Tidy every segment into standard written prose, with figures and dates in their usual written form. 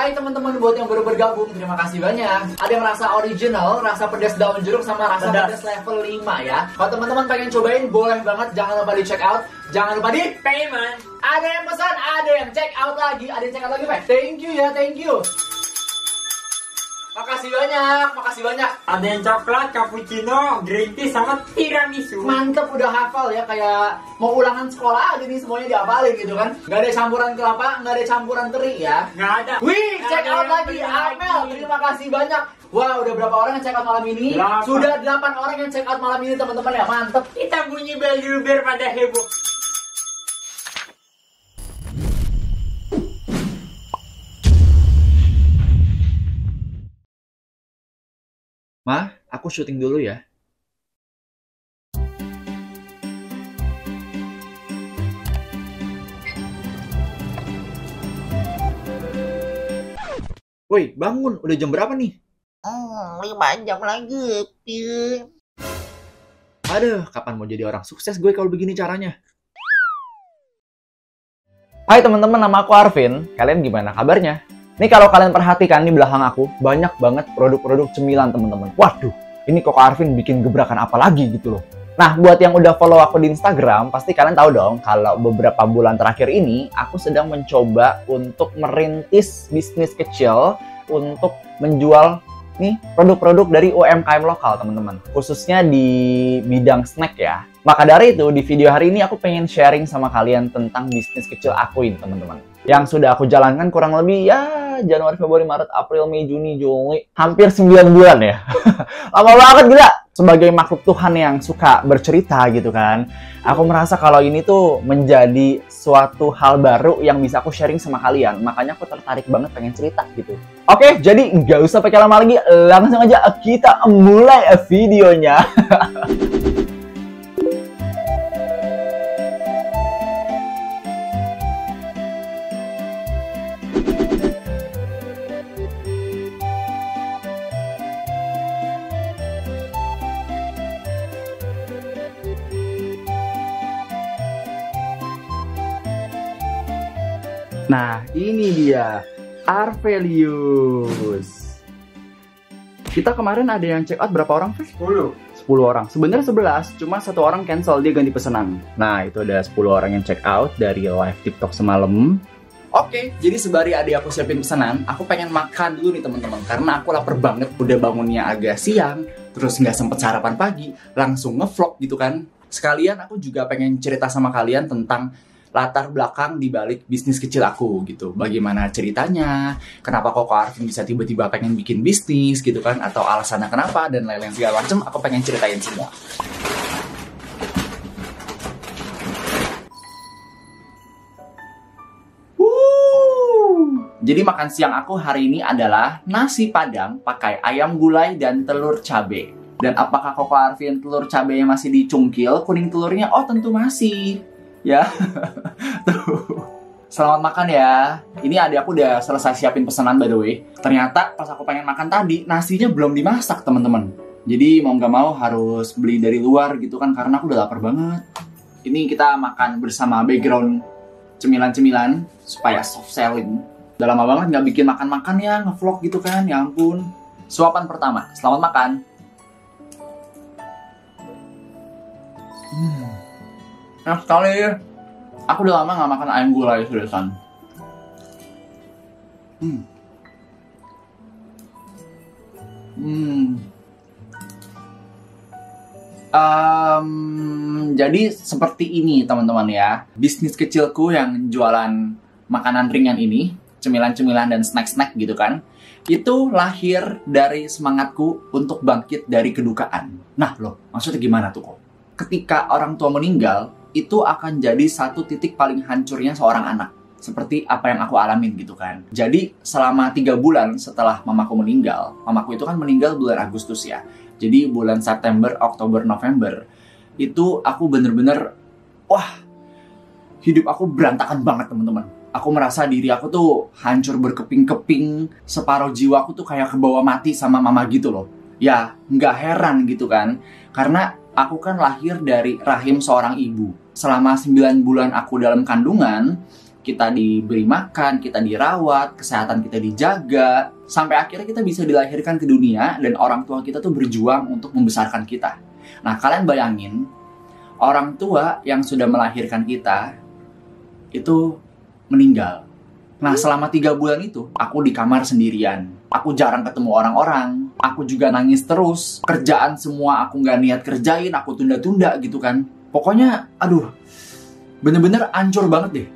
Hai teman-teman buat yang baru bergabung, terima kasih banyak. Ada yang rasa original, rasa pedas daun jeruk sama rasa pedas level 5 ya. Kalau teman-teman pengen cobain, boleh banget. Jangan lupa di check out, jangan lupa di payment. Ada yang pesan, ada yang check out lagi, ada yang check out lagi, Pak. Thank you ya, thank you. Makasih banyak, makasih banyak. Ada yang coklat, cappuccino, green tea, sama tiramisu. Mantep, udah hafal ya, kayak mau ulangan sekolah aja nih, semuanya dihafalin gitu kan. Gak ada campuran kelapa, gak ada campuran teri ya. Nggak ada. Wih, Nggak check ada out yang lagi, Amel, terima kasih banyak. Wah, udah berapa orang yang check out malam ini? 8. Sudah 8 orang yang check out malam ini teman-teman ya, mantep. Kita bunyi bel dulu biar pada heboh. Ma, aku syuting dulu ya. Woi, bangun. Udah jam berapa nih? 5 jam lagi, Pin. Aduh, kapan mau jadi orang sukses gue kalau begini caranya? Hai teman-teman, nama aku Arvin. Kalian gimana kabarnya? Nih kalau kalian perhatikan di belakang aku, banyak banget produk-produk cemilan teman-teman. Waduh, ini kok Arvin bikin gebrakan apa lagi gitu loh. Nah, buat yang udah follow aku di Instagram, pasti kalian tahu dong kalau beberapa bulan terakhir ini, aku sedang mencoba untuk merintis bisnis kecil untuk menjual nih produk-produk dari UMKM lokal teman-teman. Khususnya di bidang snack ya. Maka dari itu, di video hari ini aku pengen sharing sama kalian tentang bisnis kecil aku ini teman-teman. Yang sudah aku jalankan kurang lebih ya Januari, Februari, Maret, April, Mei, Juni, Juli. Hampir 9 bulan ya. Lama banget gila. Sebagai makhluk Tuhan yang suka bercerita gitu kan. Aku merasa kalau ini tuh menjadi suatu hal baru yang bisa aku sharing sama kalian. Makanya aku tertarik banget pengen cerita gitu. Oke, jadi nggak usah pakai lama lagi. Langsung aja kita mulai videonya. Nah, ini dia Arvelius. Kita kemarin ada yang check out berapa orang, Fe? 10 orang. Sebenarnya 11, cuma satu orang cancel, dia ganti pesanan. Nah, itu ada 10 orang yang check out dari live TikTok semalam. Oke, jadi sembari adik aku siapin pesanan, aku pengen makan dulu nih teman-teman. Karena aku lapar banget, udah bangunnya agak siang, terus nggak sempet sarapan pagi, langsung ngevlog gitu kan. Sekalian aku juga pengen cerita sama kalian tentang latar belakang di balik bisnis kecil aku gitu. Bagaimana ceritanya, kenapa kok Arvin bisa tiba-tiba pengen bikin bisnis gitu kan, atau alasannya kenapa, dan lain-lain segala macem, aku pengen ceritain semua. Jadi makan siang aku hari ini adalah nasi padang pakai ayam gulai dan telur cabe. Dan apakah Koko Arvin telur cabenya masih dicungkil, kuning telurnya? Oh tentu masih. Ya, tuh. Selamat makan ya. Ini adik aku udah selesai siapin pesanan by the way. Ternyata pas aku pengen makan tadi, nasinya belum dimasak teman-teman. Jadi mau nggak mau harus beli dari luar gitu kan, karena aku udah lapar banget. Ini kita makan bersama background cemilan-cemilan supaya soft selling. Udah lama banget nggak bikin makan-makan ya, ngevlog gitu kan, ya ampun. Suapan pertama, selamat makan. Nah sekali, aku udah lama gak makan ayam gulai seriusan. Jadi seperti ini teman-teman ya. Bisnis kecilku yang jualan makanan ringan ini, cemilan-cemilan dan snack-snack gitu kan, itu lahir dari semangatku untuk bangkit dari kedukaan. Nah loh, maksudnya gimana tuh kok? Ketika orang tua meninggal, itu akan jadi satu titik paling hancurnya seorang anak. Seperti apa yang aku alamin gitu kan. Jadi selama 3 bulan setelah mamaku meninggal, mamaku itu kan meninggal bulan Agustus ya. Jadi bulan September, Oktober, November, itu aku bener-bener, wah, hidup aku berantakan banget teman-teman. Aku merasa diri aku tuh hancur berkeping-keping, separuh jiwaku tuh kayak kebawa mati sama mama gitu loh. Ya, nggak heran gitu kan. Karena aku kan lahir dari rahim seorang ibu. Selama 9 bulan aku dalam kandungan, kita diberi makan, kita dirawat, kesehatan kita dijaga, sampai akhirnya kita bisa dilahirkan ke dunia dan orang tua kita tuh berjuang untuk membesarkan kita. Nah, kalian bayangin, orang tua yang sudah melahirkan kita itu meninggal. Nah, selama 3 bulan itu, aku di kamar sendirian. Aku jarang ketemu orang-orang. Aku juga nangis terus. Kerjaan semua aku nggak niat kerjain, aku tunda-tunda gitu kan. Pokoknya, aduh, bener-bener hancur banget deh.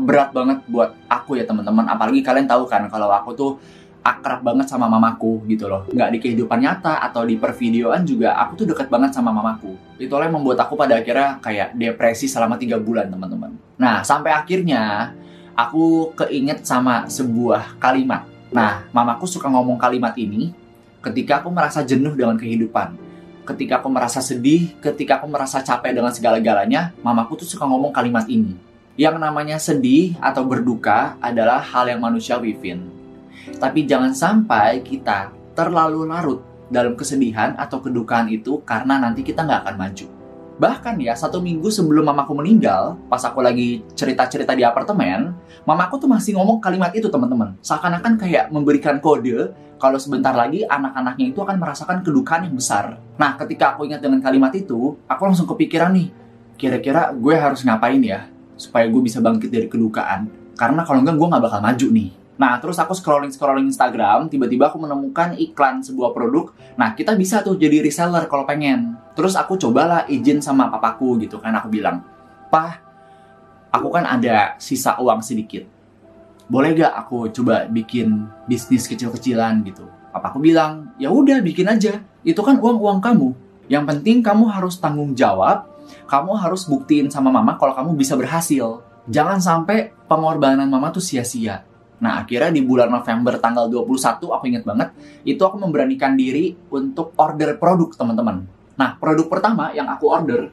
Berat banget buat aku ya teman-teman. Apalagi kalian tahu kan kalau aku tuh akrab banget sama mamaku gitu loh. Nggak di kehidupan nyata atau di pervideoan juga aku tuh deket banget sama mamaku. Itulah yang membuat aku pada akhirnya kayak depresi selama 3 bulan teman-teman. Nah, sampai akhirnya aku keinget sama sebuah kalimat. Nah, mamaku suka ngomong kalimat ini ketika aku merasa jenuh dengan kehidupan. Ketika aku merasa sedih, ketika aku merasa capek dengan segala-galanya, mamaku tuh suka ngomong kalimat ini. Yang namanya sedih atau berduka adalah hal yang manusiawi, Vin. Tapi jangan sampai kita terlalu larut dalam kesedihan atau kedukaan itu karena nanti kita nggak akan maju. Bahkan ya, 1 minggu sebelum mamaku meninggal, pas aku lagi cerita-cerita di apartemen, mamaku tuh masih ngomong kalimat itu, teman-teman. Seakan-akan kayak memberikan kode kalau sebentar lagi anak-anaknya itu akan merasakan kedukaan yang besar. Nah, ketika aku ingat dengan kalimat itu, aku langsung kepikiran nih, kira-kira gue harus ngapain ya supaya gue bisa bangkit dari kedukaan. Karena kalau enggak, gue nggak bakal maju nih. Nah, terus aku scrolling Instagram, tiba-tiba aku menemukan iklan sebuah produk. Nah, kita bisa tuh jadi reseller kalau pengen. Terus aku cobalah izin sama papaku gitu kan. Aku bilang, "Pah, aku kan ada sisa uang sedikit. Boleh gak aku coba bikin bisnis kecil-kecilan gitu?" Papaku bilang, "Ya udah, bikin aja. Itu kan uang-uang kamu. Yang penting kamu harus tanggung jawab. Kamu harus buktiin sama mama kalau kamu bisa berhasil. Jangan sampai pengorbanan mama tuh sia-sia." Nah, akhirnya di bulan November tanggal 21, aku inget banget, itu aku memberanikan diri untuk order produk, teman-teman. Nah, produk pertama yang aku order,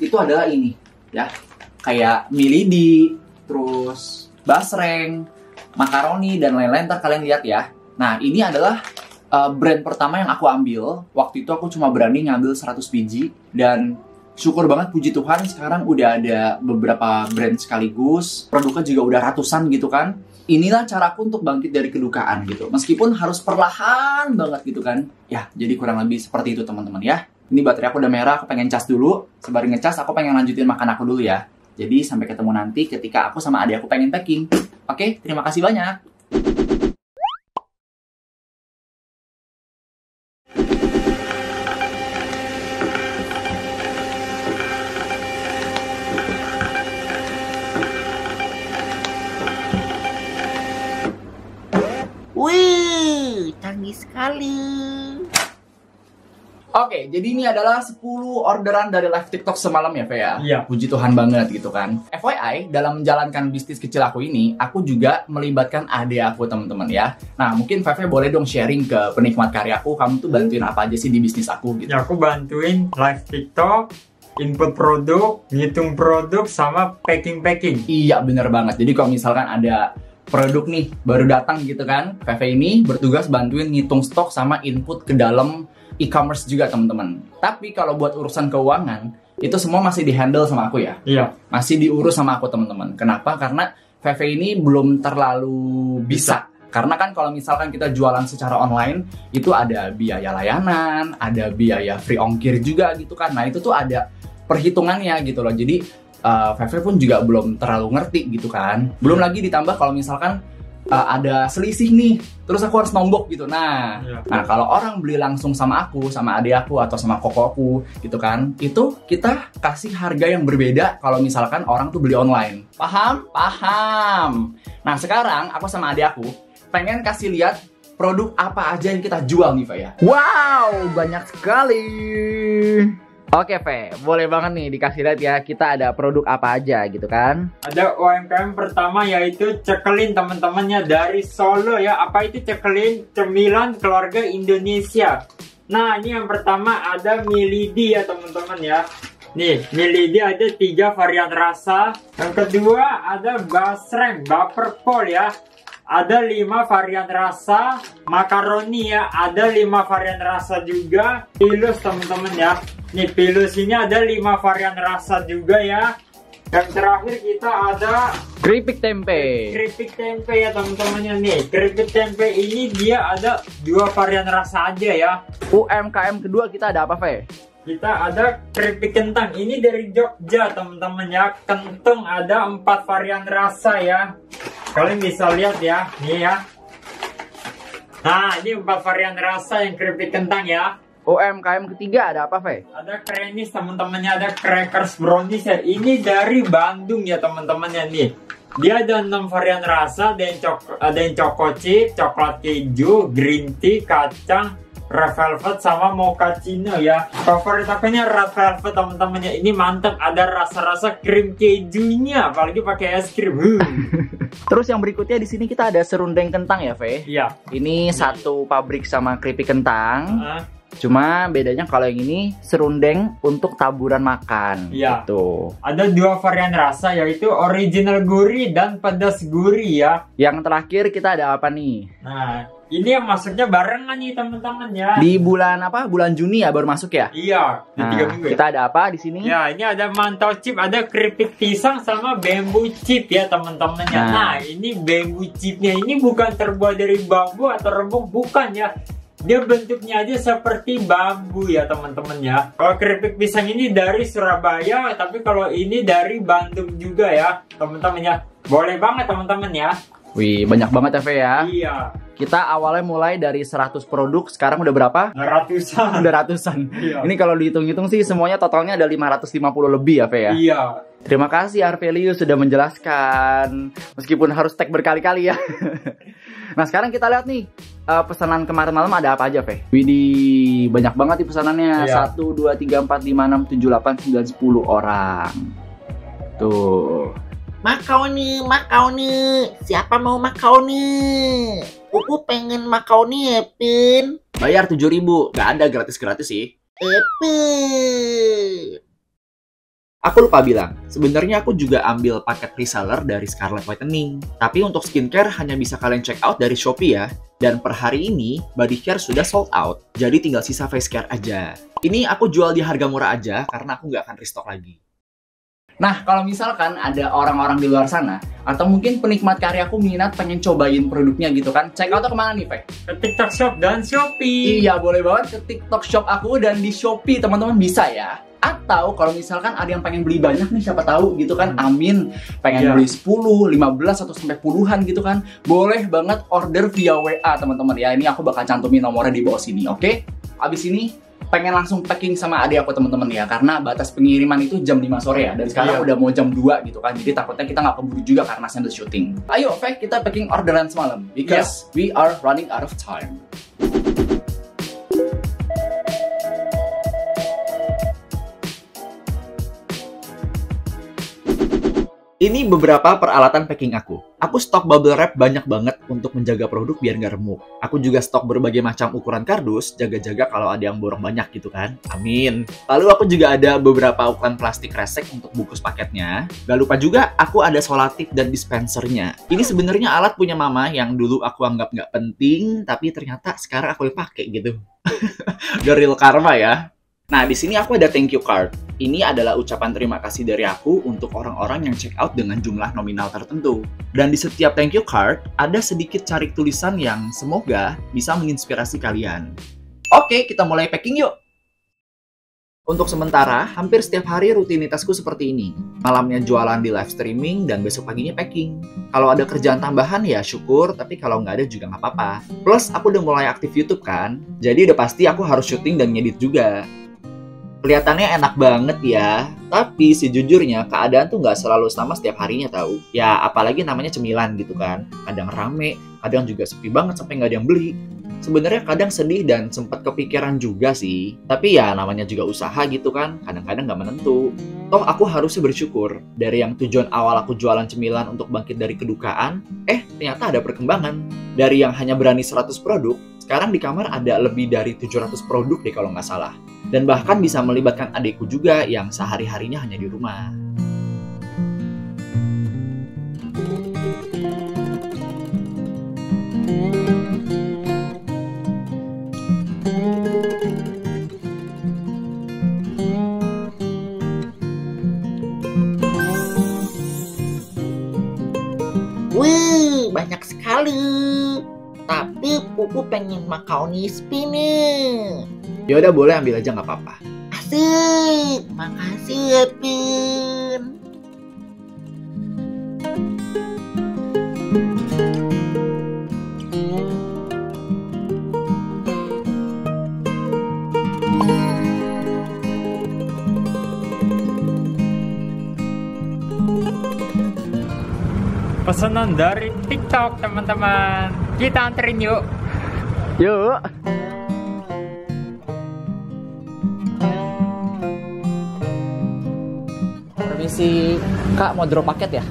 itu adalah ini, ya. Kayak milidi, terus basreng, makaroni, dan lain-lain, ntar kalian lihat ya. Nah, ini adalah brand pertama yang aku ambil. Waktu itu aku cuma berani ngambil 100 biji, dan syukur banget, puji Tuhan, sekarang udah ada beberapa brand sekaligus. Produknya juga udah ratusan gitu kan. Inilah caraku untuk bangkit dari kedukaan gitu. Meskipun harus perlahan banget gitu kan. Ya, jadi kurang lebih seperti itu teman-teman ya. Ini baterai aku udah merah, aku pengen cas dulu. Sembari ngecas, aku pengen lanjutin makan aku dulu ya. Jadi sampai ketemu nanti ketika aku sama adik aku pengen packing. Oke, terima kasih banyak. Wih, canggih sekali. Oke, jadi ini adalah 10 orderan dari live TikTok semalam ya, Vea? Iya. Puji Tuhan banget gitu kan. FYI, dalam menjalankan bisnis kecil aku ini, aku juga melibatkan adik aku, teman-teman ya. Nah, mungkin Veve boleh dong sharing ke penikmat karyaku, kamu tuh bantuin apa aja sih di bisnis aku gitu. Ya, aku bantuin live TikTok, input produk, ngitung produk, sama packing-packing. Iya, bener banget. Jadi kalau misalkan ada produk nih baru datang gitu kan, Veve ini bertugas bantuin ngitung stok sama input ke dalam e-commerce juga teman-teman. Tapi kalau buat urusan keuangan itu semua masih dihandle sama aku ya. Iya. Masih diurus sama aku teman-teman. Kenapa? Karena Veve ini belum terlalu bisa. Karena kan kalau misalkan kita jualan secara online itu ada biaya layanan, ada biaya free ongkir juga gitu kan. Nah itu tuh ada perhitungannya gitu loh. Jadi Veve pun juga belum terlalu ngerti gitu kan. Belum lagi ditambah kalau misalkan ada selisih nih, terus aku harus nombok gitu. Nah, nah kalau orang beli langsung sama aku, sama adik aku atau sama koko aku gitu kan, itu kita kasih harga yang berbeda kalau misalkan orang tuh beli online. Paham? Paham. Nah sekarang aku sama adik aku pengen kasih lihat produk apa aja yang kita jual nih, Fe ya. Wow, banyak sekali. Oke, Fe, boleh banget nih dikasih lihat ya, kita ada produk apa aja gitu kan. Ada UMKM pertama yaitu cekelin teman-temannya dari Solo ya. Apa itu cekelin? Cemilan keluarga Indonesia. Nah, ini yang pertama ada milidi ya teman-teman ya. Nih, milidi ada 3 varian rasa. Yang kedua ada basreng, baperpol ya. Ada 5 varian rasa. Makaroni ya, ada 5 varian rasa juga. Pilus teman-teman ya. Nih pilus ini ada 5 varian rasa juga ya. Yang terakhir kita ada Keripik tempe. keripik tempe ya teman-temannya nih. Keripik tempe ini dia ada 2 varian rasa aja ya. UMKM kedua kita ada apa, Fe? Kita ada keripik kentang. Ini dari Jogja teman-teman ya. Kentang ada 4 varian rasa ya. Kalian bisa lihat ya, nih ya. Nah, ini 4 varian rasa yang keripik kentang ya. UMKM ketiga ada apa, Fe? Ada krenis teman-temannya, ada crackers brownies ya. Ini dari Bandung ya teman-temannya nih. Dia ada 6 varian rasa, ada yang choco chip, coklat keju, green tea, kacang, red velvet sama mochaccino ya. Favorit aku ini red velvet teman-temannya. Ini mantap, ada rasa-rasa krim kejunya, apalagi pakai es krim. Terus yang berikutnya di sini kita ada serundeng kentang ya, Fe? Iya. Ini satu pabrik sama keripik kentang. Ah, Cuma bedanya kalau yang ini serundeng untuk taburan makan. Iya. Gitu. ada 2 varian rasa yaitu original gurih dan pedas gurih ya. Yang terakhir kita ada apa nih? Nah, ini yang masuknya barengan nih teman-teman ya. Di bulan apa? Bulan Juni ya baru masuk ya? Iya, di 3 Nah, minggu ya. kita ada apa di sini? Ya, ini ada mantau chip, ada keripik pisang sama bambu chip ya teman-temannya. Nah. Nah, ini bambu chipnya ini bukan terbuat dari bambu atau rebung, bukan ya. Dia bentuknya aja seperti bambu ya teman-teman ya. Kalau keripik pisang ini dari Surabaya, tapi kalau ini dari Bandung juga ya teman-teman ya. Boleh banget teman-teman ya. Wih, banyak banget ya, Fe ya. Iya, Kita awalnya mulai dari 100 produk, sekarang udah berapa? ratusan. Udah ratusan. Iya. Ini kalau dihitung-hitung sih semuanya totalnya ada 550 lebih ya, Fe ya. Iya. Terima kasih Arvelius sudah menjelaskan. Meskipun harus tag berkali-kali ya. Nah, sekarang kita lihat nih. Pesanan kemarin malam ada apa aja, Fe? Widih, banyak banget nih pesanannya. Iya. 1, 2, 3, 4, 5, 6, 7, 8, 9, 10 orang. Tuh. Makaroni, makaroni. Siapa mau makaroni? Upu pengen makaroni ya, Pin. Bayar 7.000. Gak ada gratis-gratis sih. Pin. Aku lupa bilang, sebenarnya aku juga ambil paket reseller dari Scarlet Whitening. Tapi untuk skincare hanya bisa kalian check out dari Shopee ya. Dan per hari ini, body care sudah sold out. Jadi tinggal sisa face care aja. Ini aku jual di harga murah aja, karena aku nggak akan restock lagi. Nah, kalau misalkan ada orang-orang di luar sana, atau mungkin penikmat karyaku minat pengen cobain produknya gitu kan, check out kemana nih, Fe? Ke TikTok Shop dan Shopee. Iya, boleh banget ke TikTok Shop aku dan di Shopee, teman-teman bisa ya. Atau kalau misalkan ada yang pengen beli banyak nih, siapa tahu gitu kan, amin, pengen Iya. beli 10, 15, atau sampai puluhan gitu kan, boleh banget order via WA teman-teman ya. Ini aku bakal cantumin nomornya di bawah sini, oke? Abis ini pengen langsung packing sama adik aku teman-teman ya, karena batas pengiriman itu jam 5 sore ya, dan sekarang Iya. udah mau jam 2 gitu kan, jadi takutnya kita nggak keburu juga karena sambil syuting. Ayo, Fek, kita packing orderan semalam, because we are running out of time. Ini beberapa peralatan packing aku. Aku stok bubble wrap banyak banget untuk menjaga produk biar nggak remuk. Aku juga stok berbagai macam ukuran kardus, jaga-jaga kalau ada yang borong banyak gitu kan. Amin. Lalu aku juga ada beberapa ukuran plastik resek untuk bungkus paketnya. Gak lupa juga aku ada solatif dan dispensernya. Ini sebenarnya alat punya mama yang dulu aku anggap nggak penting, tapi ternyata sekarang aku pakai gitu. The real karma ya. Nah, di sini aku ada thank you card. Ini adalah ucapan terima kasih dari aku untuk orang-orang yang check out dengan jumlah nominal tertentu. Dan di setiap thank you card, ada sedikit carik tulisan yang semoga bisa menginspirasi kalian. Oke, kita mulai packing yuk! Untuk sementara, hampir setiap hari rutinitasku seperti ini. Malamnya jualan di live streaming, dan besok paginya packing. Kalau ada kerjaan tambahan ya syukur, tapi kalau nggak ada juga nggak apa-apa. Plus, aku udah mulai aktif YouTube kan, jadi udah pasti aku harus syuting dan ngedit juga. Kelihatannya enak banget ya, tapi sejujurnya keadaan tuh nggak selalu sama setiap harinya tahu. Ya apalagi namanya cemilan gitu kan, kadang rame, kadang juga sepi banget sampai nggak ada yang beli. Sebenarnya kadang sedih dan sempat kepikiran juga sih, tapi ya namanya juga usaha gitu kan, kadang-kadang nggak menentu. Toh aku harusnya bersyukur, dari yang tujuan awal aku jualan cemilan untuk bangkit dari kedukaan, ternyata ada perkembangan. Dari yang hanya berani 100 produk, sekarang di kamar ada lebih dari 700 produk deh kalau nggak salah. Dan bahkan bisa melibatkan adikku juga yang sehari-harinya hanya di rumah. Tapi Pupu pengen makaroni spinach. Ya udah boleh, ambil aja nggak apa-apa. Asik, makasih Epin. Pesanan dari TikTok teman-teman. Kita anterin yuk. Yuk. Permisi, Kak, mau drop paket ya?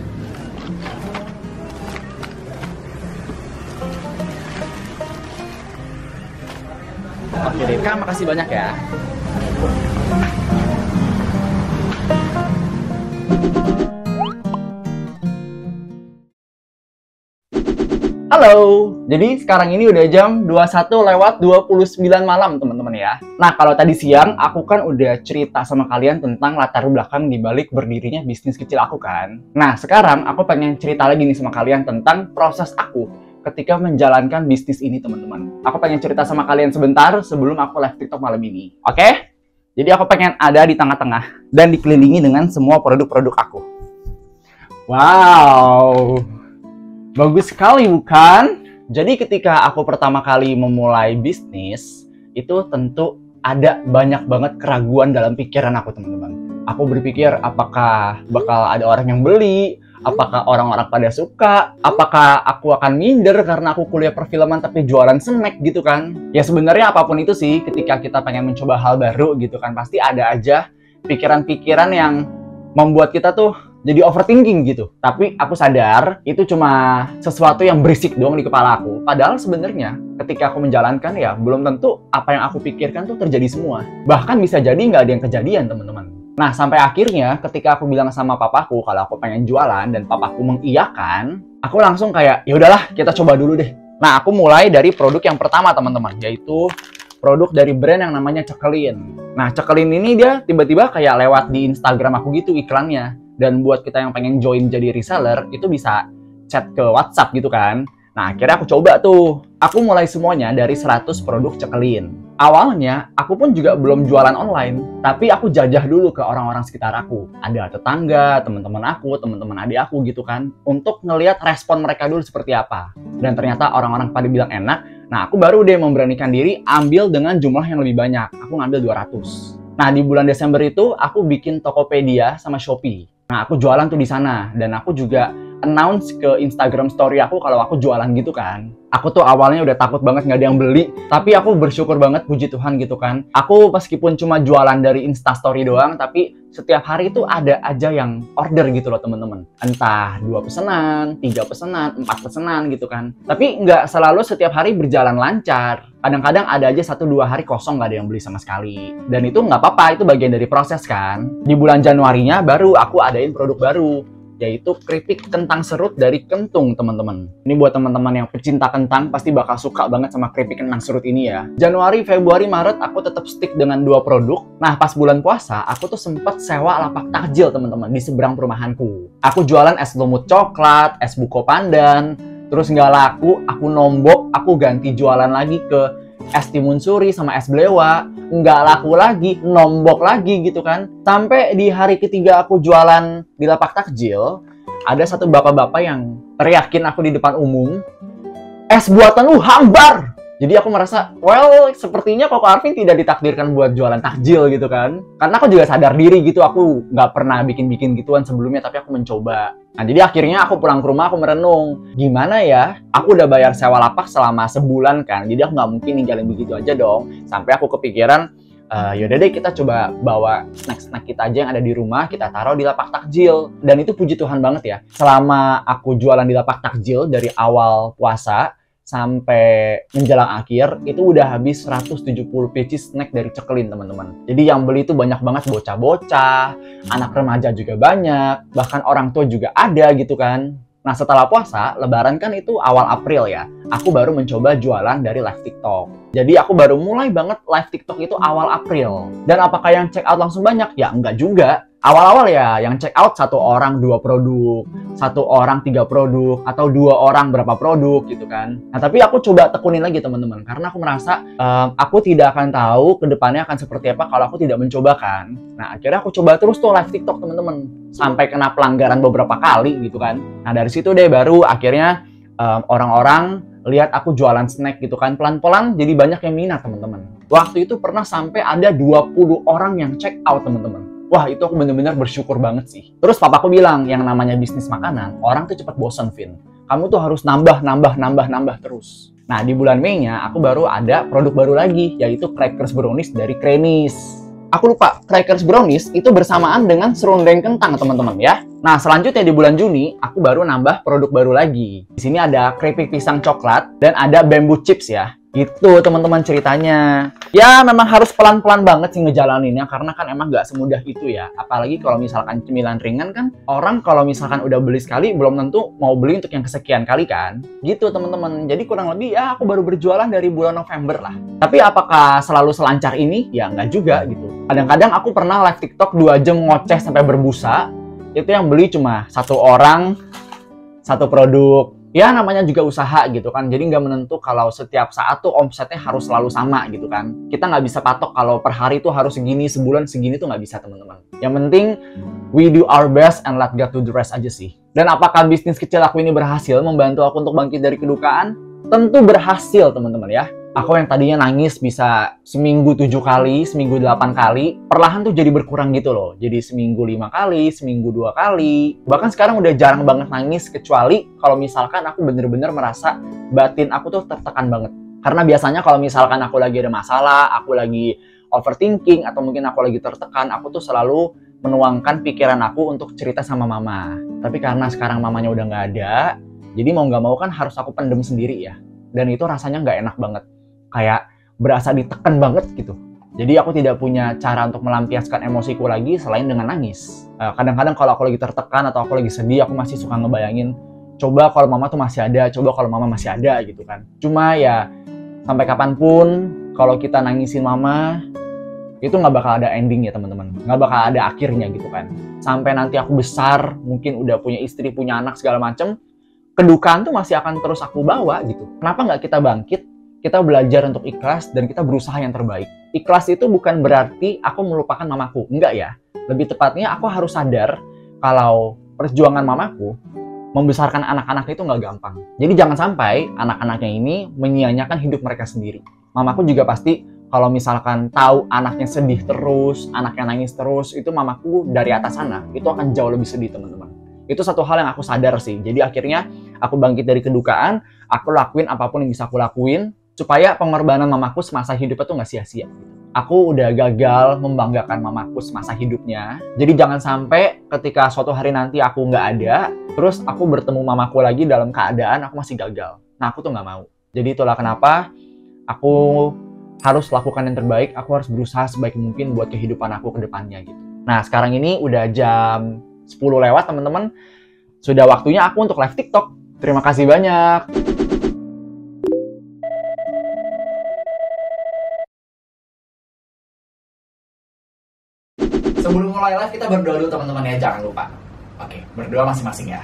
Oke deh, Kak, makasih banyak ya. Halo, jadi sekarang ini udah jam 21:29 malam teman-teman ya. Nah, kalau tadi siang aku kan udah cerita sama kalian tentang latar belakang dibalik berdirinya bisnis kecil aku kan. Nah, sekarang aku pengen cerita lagi nih sama kalian tentang proses aku ketika menjalankan bisnis ini teman-teman. Aku pengen cerita sama kalian sebentar sebelum aku live TikTok malam ini. Oke? Jadi aku pengen ada di tengah-tengah dan dikelilingi dengan semua produk-produk aku. Wow! Bagus sekali bukan? Jadi ketika aku pertama kali memulai bisnis, itu tentu ada banyak banget keraguan dalam pikiran aku teman-teman. Aku berpikir apakah bakal ada orang yang beli, apakah orang-orang pada suka, apakah aku akan minder karena aku kuliah perfilman tapi jualan snack gitu kan. Ya sebenarnya apapun itu sih, ketika kita pengen mencoba hal baru gitu kan, pasti ada aja pikiran-pikiran yang membuat kita tuh jadi overthinking gitu. Tapi aku sadar itu cuma sesuatu yang berisik doang di kepala aku. Padahal sebenarnya ketika aku menjalankan ya belum tentu apa yang aku pikirkan tuh terjadi semua. Bahkan bisa jadi nggak ada yang kejadian teman-teman. Nah sampai akhirnya ketika aku bilang sama papaku kalau aku pengen jualan dan papaku mengiyakan, aku langsung kayak ya udahlah kita coba dulu deh. Nah aku mulai dari produk yang pertama teman-teman, yaitu produk dari brand yang namanya Cekelin. Nah Cekelin ini dia tiba-tiba kayak lewat di Instagram aku gitu iklannya. Dan buat kita yang pengen join jadi reseller, itu bisa chat ke WhatsApp gitu kan. Nah, akhirnya aku coba tuh. Aku mulai semuanya dari 100 produk Cekelin. Awalnya, aku pun juga belum jualan online. Tapi aku jajah dulu ke orang-orang sekitar aku. Ada tetangga, teman-teman aku, teman-teman adik aku gitu kan. Untuk ngelihat respon mereka dulu seperti apa. Dan ternyata orang-orang pada bilang enak. Nah, aku baru deh memberanikan diri ambil dengan jumlah yang lebih banyak. Aku ngambil 200. Nah, di bulan Desember itu, aku bikin Tokopedia sama Shopee. Nah, aku jualan tuh di sana dan aku juga announce ke Instagram story aku kalau aku jualan gitu kan. Aku tuh awalnya udah takut banget nggak ada yang beli, tapi aku bersyukur banget, puji Tuhan gitu kan. Aku meskipun cuma jualan dari Instastory doang, tapi setiap hari itu ada aja yang order gitu loh teman-teman. Entah 2 pesanan, 3 pesanan, 4 pesanan gitu kan. Tapi nggak selalu setiap hari berjalan lancar. Kadang-kadang ada aja 1-2 hari kosong nggak ada yang beli sama sekali. Dan itu nggak apa-apa, itu bagian dari proses kan. Di bulan Januarinya baru aku adain produk baru, yaitu keripik kentang serut dari Kentung teman-teman. Ini buat teman-teman yang pecinta kentang pasti bakal suka banget sama keripik kentang serut ini ya. Januari, Februari, Maret aku tetap stick dengan 2 produk. Nah pas bulan puasa aku tuh sempet sewa lapak takjil teman-teman di seberang perumahanku. Aku jualan es lumut coklat, es buko pandan, terus nggak laku aku nombok, aku ganti jualan lagi ke es timun suri sama es belewa. Nggak laku lagi, nombok lagi gitu kan. Sampai di hari ketiga aku jualan di lapak takjil, ada satu bapak-bapak yang teriakin aku di depan umum, es buatan lu hambar! Jadi aku merasa, well, sepertinya Koko Arvin tidak ditakdirkan buat jualan takjil gitu kan. Karena aku juga sadar diri gitu, aku nggak pernah bikin-bikin gituan sebelumnya, tapi aku mencoba. Nah, jadi akhirnya aku pulang ke rumah, aku merenung. Gimana ya? Aku udah bayar sewa lapak selama sebulan kan, jadi aku nggak mungkin ninggalin begitu aja dong. Sampai aku kepikiran, yaudah deh kita coba bawa snack-snack kita aja yang ada di rumah, kita taruh di lapak takjil. Dan itu puji Tuhan banget ya. Selama aku jualan di lapak takjil dari awal puasa, sampai menjelang akhir itu udah habis 170 pieces snack dari Cekelin teman-teman. Jadi yang beli itu banyak banget bocah-bocah, anak remaja juga banyak, bahkan orang tua juga ada gitu kan. Nah setelah puasa, lebaran kan itu awal April ya. Aku baru mencoba jualan dari live TikTok. Jadi aku baru mulai banget live TikTok itu awal April. Dan apakah yang check out langsung banyak? Ya enggak juga. Awal-awal ya yang check out 1 orang 2 produk, 1 orang 3 produk, atau 2 orang berapa produk gitu kan. Nah tapi aku coba tekunin lagi teman-teman, karena aku merasa aku tidak akan tahu kedepannya akan seperti apa kalau aku tidak mencoba kan. Nah akhirnya aku coba terus tuh live TikTok teman-teman, sampai kena pelanggaran beberapa kali gitu kan. Nah dari situ deh baru akhirnya orang-orang lihat aku jualan snack gitu kan, pelan-pelan jadi banyak yang minat teman-teman. Waktu itu pernah sampai ada 20 orang yang check out teman-teman. Wah itu aku bener-bener bersyukur banget sih. Terus papaku bilang yang namanya bisnis makanan, orang tuh cepet bosen Vin. Kamu tuh harus nambah terus. Nah di bulan Mei-nya aku baru ada produk baru lagi, yaitu Crackers Brownies dari Cremis. Aku lupa, Crackers Brownies itu bersamaan dengan serundeng kentang teman-teman ya. Nah selanjutnya di bulan Juni aku baru nambah produk baru lagi. Di sini ada keripik pisang coklat dan ada bamboo chips ya. Gitu teman-teman ceritanya. Ya memang harus pelan-pelan banget sih ngejalaninnya, karena kan emang nggak semudah itu ya. Apalagi kalau misalkan cemilan ringan kan, orang kalau misalkan udah beli sekali belum tentu mau beli untuk yang kesekian kali kan. Gitu teman-teman. Jadi kurang lebih ya aku baru berjualan dari bulan November lah. Tapi apakah selalu selancar ini? Ya nggak juga gitu. Kadang-kadang aku pernah live TikTok 2 jam ngoceh sampai berbusa. Itu yang beli cuma 1 orang, 1 produk. Ya namanya juga usaha gitu kan, jadi nggak menentu kalau setiap saat tuh omsetnya harus selalu sama gitu kan. Kita nggak bisa patok kalau per hari tuh harus segini, sebulan segini tuh nggak bisa teman-teman. Yang penting we do our best and let God do the rest aja sih. Dan apakah bisnis kecil aku ini berhasil membantu aku untuk bangkit dari kedukaan? Tentu berhasil teman-teman ya. Aku yang tadinya nangis bisa seminggu 7 kali, seminggu 8 kali, perlahan tuh jadi berkurang gitu loh. Jadi seminggu 5 kali, seminggu 2 kali. Bahkan sekarang udah jarang banget nangis, kecuali kalau misalkan aku bener-bener merasa batin aku tuh tertekan banget. Karena biasanya kalau misalkan aku lagi ada masalah, aku lagi overthinking, atau mungkin aku lagi tertekan, aku tuh selalu menuangkan pikiran aku untuk cerita sama mama. Tapi karena sekarang mamanya udah nggak ada, jadi mau nggak mau kan harus aku pendem sendiri ya. Dan itu rasanya nggak enak banget. Kayak berasa ditekan banget gitu. Jadi aku tidak punya cara untuk melampiaskan emosiku lagi selain dengan nangis. Kadang-kadang kalau aku lagi tertekan atau aku lagi sedih, aku masih suka ngebayangin, coba kalau mama tuh masih ada, coba kalau mama masih ada gitu kan. Cuma ya sampai kapanpun kalau kita nangisin mama, itu nggak bakal ada ending ya teman-teman. Nggak bakal ada akhirnya gitu kan. Sampai nanti aku besar, mungkin udah punya istri, punya anak segala macem, kedukaan tuh masih akan terus aku bawa gitu. Kenapa nggak kita bangkit? Kita belajar untuk ikhlas dan kita berusaha yang terbaik. Ikhlas itu bukan berarti aku melupakan mamaku. Enggak ya. Lebih tepatnya aku harus sadar kalau perjuangan mamaku membesarkan anak-anaknya itu nggak gampang. Jadi jangan sampai anak-anaknya ini menyia-nyiakan hidup mereka sendiri. Mamaku juga pasti kalau misalkan tahu anaknya sedih terus, anaknya nangis terus, itu mamaku dari atas sana, itu akan jauh lebih sedih teman-teman. Itu satu hal yang aku sadar sih. Jadi akhirnya aku bangkit dari kedukaan, aku lakuin apapun yang bisa aku lakuin, supaya pengorbanan mamaku semasa hidupnya tuh nggak sia-sia. Aku udah gagal membanggakan mamaku semasa hidupnya. Jadi jangan sampai ketika suatu hari nanti aku nggak ada, terus aku bertemu mamaku lagi dalam keadaan aku masih gagal. Nah aku tuh nggak mau. Jadi itulah kenapa aku harus lakukan yang terbaik. Aku harus berusaha sebaik mungkin buat kehidupan aku ke depannya gitu. Nah sekarang ini udah jam 10 lewat teman-teman. Sudah waktunya aku untuk live TikTok. Terima kasih banyak. Sebelum mulai live kita berdoa dulu teman-teman ya, jangan lupa. Oke, berdoa masing-masing ya.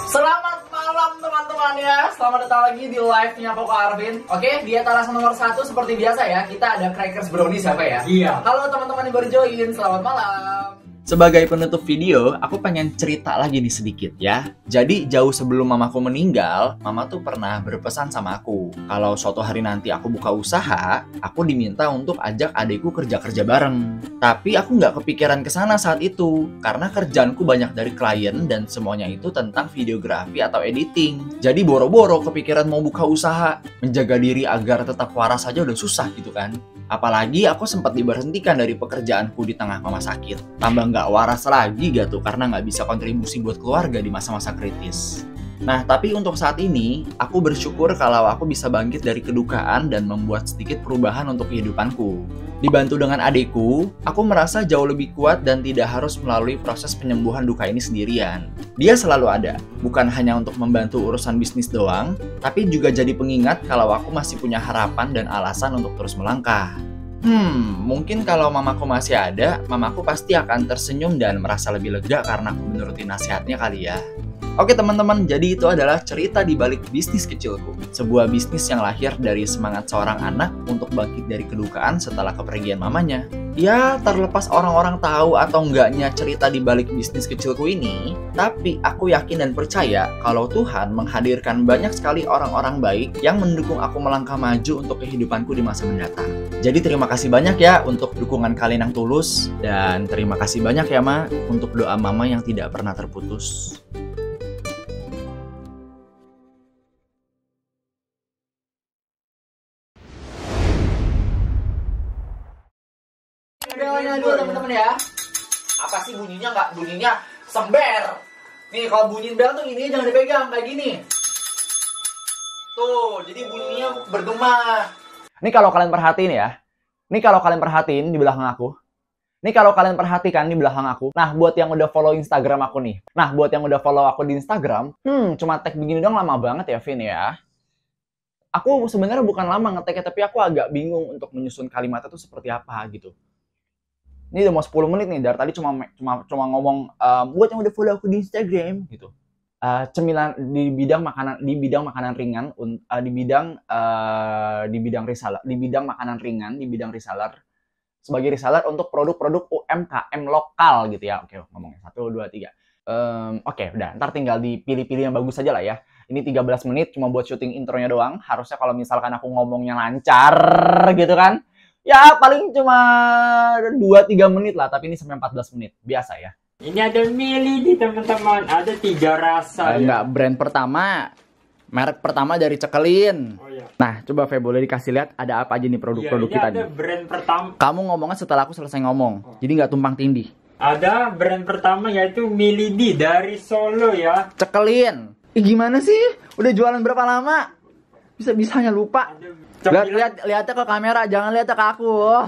Selamat malam teman-teman ya. Selamat datang lagi di live-nya Koko Arvin. Oke, di etalasenya nomor 1 seperti biasa ya, kita ada Crackers Brownies apa ya? Iya. Halo teman-teman yang baru join, selamat malam. Sebagai penutup video, aku pengen cerita lagi nih sedikit ya. Jadi jauh sebelum mamaku meninggal, mama tuh pernah berpesan sama aku, kalau suatu hari nanti aku buka usaha, aku diminta untuk ajak adikku kerja-kerja bareng. Tapi aku nggak kepikiran kesana saat itu, karena kerjaanku banyak dari klien dan semuanya itu tentang videografi atau editing. Jadi boro-boro kepikiran mau buka usaha, menjaga diri agar tetap waras aja udah susah gitu kan. Apalagi aku sempat diberhentikan dari pekerjaanku di tengah mama sakit. Tambah nggak waras lagi gitu karena nggak bisa kontribusi buat keluarga di masa-masa kritis. Nah, tapi untuk saat ini, aku bersyukur kalau aku bisa bangkit dari kedukaan dan membuat sedikit perubahan untuk kehidupanku. Dibantu dengan adikku, aku merasa jauh lebih kuat dan tidak harus melalui proses penyembuhan duka ini sendirian. Dia selalu ada, bukan hanya untuk membantu urusan bisnis doang, tapi juga jadi pengingat kalau aku masih punya harapan dan alasan untuk terus melangkah. Mungkin kalau mamaku masih ada, mamaku pasti akan tersenyum dan merasa lebih lega karena aku menuruti nasihatnya kali ya. Oke teman-teman, jadi itu adalah cerita di balik bisnis kecilku. Sebuah bisnis yang lahir dari semangat seorang anak untuk bangkit dari kedukaan setelah kepergian mamanya. Ya, terlepas orang-orang tahu atau enggaknya cerita di balik bisnis kecilku ini, tapi aku yakin dan percaya kalau Tuhan menghadirkan banyak sekali orang-orang baik yang mendukung aku melangkah maju untuk kehidupanku di masa mendatang. Jadi terima kasih banyak ya untuk dukungan kalian yang tulus, dan terima kasih banyak ya Ma untuk doa Mama yang tidak pernah terputus. Belnya dulu teman-teman ya. Apa sih bunyinya nggak? Bunyinya sember. Nih kalau bunyi bel tuh ini jangan dipegang kayak gini. Tuh, jadi bunyinya bergema. Nih kalau kalian perhatiin ya. Nih kalau kalian perhatiin di belakang aku. Nih kalau kalian perhatikan di belakang aku. Nah, buat yang udah follow Instagram aku nih. Nah, buat yang udah follow aku di Instagram, cuma tag begini dong lama banget ya, Vin ya. Aku sebenarnya bukan lama ngeteknya, tapi aku agak bingung untuk menyusun kalimatnya tuh seperti apa gitu. Ini udah mau 10 menit nih, dari tadi cuma ngomong buat yang udah follow aku di Instagram gitu. Cemilan di bidang makanan ringan, di bidang makanan ringan, di bidang reseller, sebagai reseller untuk produk-produk UMKM lokal gitu ya. Oke, ngomongnya 1 2 3. Oke, udah, ntar tinggal dipilih-pilih yang bagus aja lah ya. Ini 13 menit cuma buat syuting intronya doang. Harusnya kalau misalkan aku ngomongnya lancar gitu kan, ya paling cuma 2-3 menit lah, tapi ini sampai 14 menit. Biasa ya. Ini ada Milidi teman-teman, ada 3 rasa. Enggak, brand pertama, merek pertama dari Cekelin. Oh, iya. Nah, coba Fe boleh dikasih lihat ada apa aja nih produk-produk kita ada nih. brand pertama. Kamu ngomongnya setelah aku selesai ngomong, jadi nggak tumpang tindih. Ada brand pertama yaitu Milidi dari Solo ya. Cekelin. Gimana sih? Udah jualan berapa lama? Bisa-bisanya lupa. Lihatnya ke kamera, jangan lihat ke aku.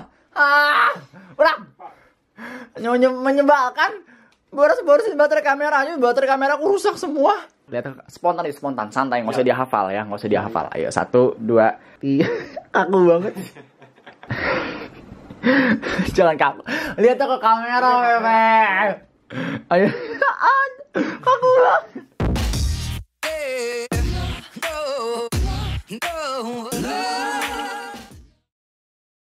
Udah. Menyebalkan. Boros-borosin baterai kameranya, baterai kameraku rusak semua. Lihat spontan, santai, nggak usah dihafal ya, nggak usah dihafal. Ayo 1 2 3. Kaku banget. Jangan kaku. Lihat ke kamera, Bebe. Ayo. Kaku banget.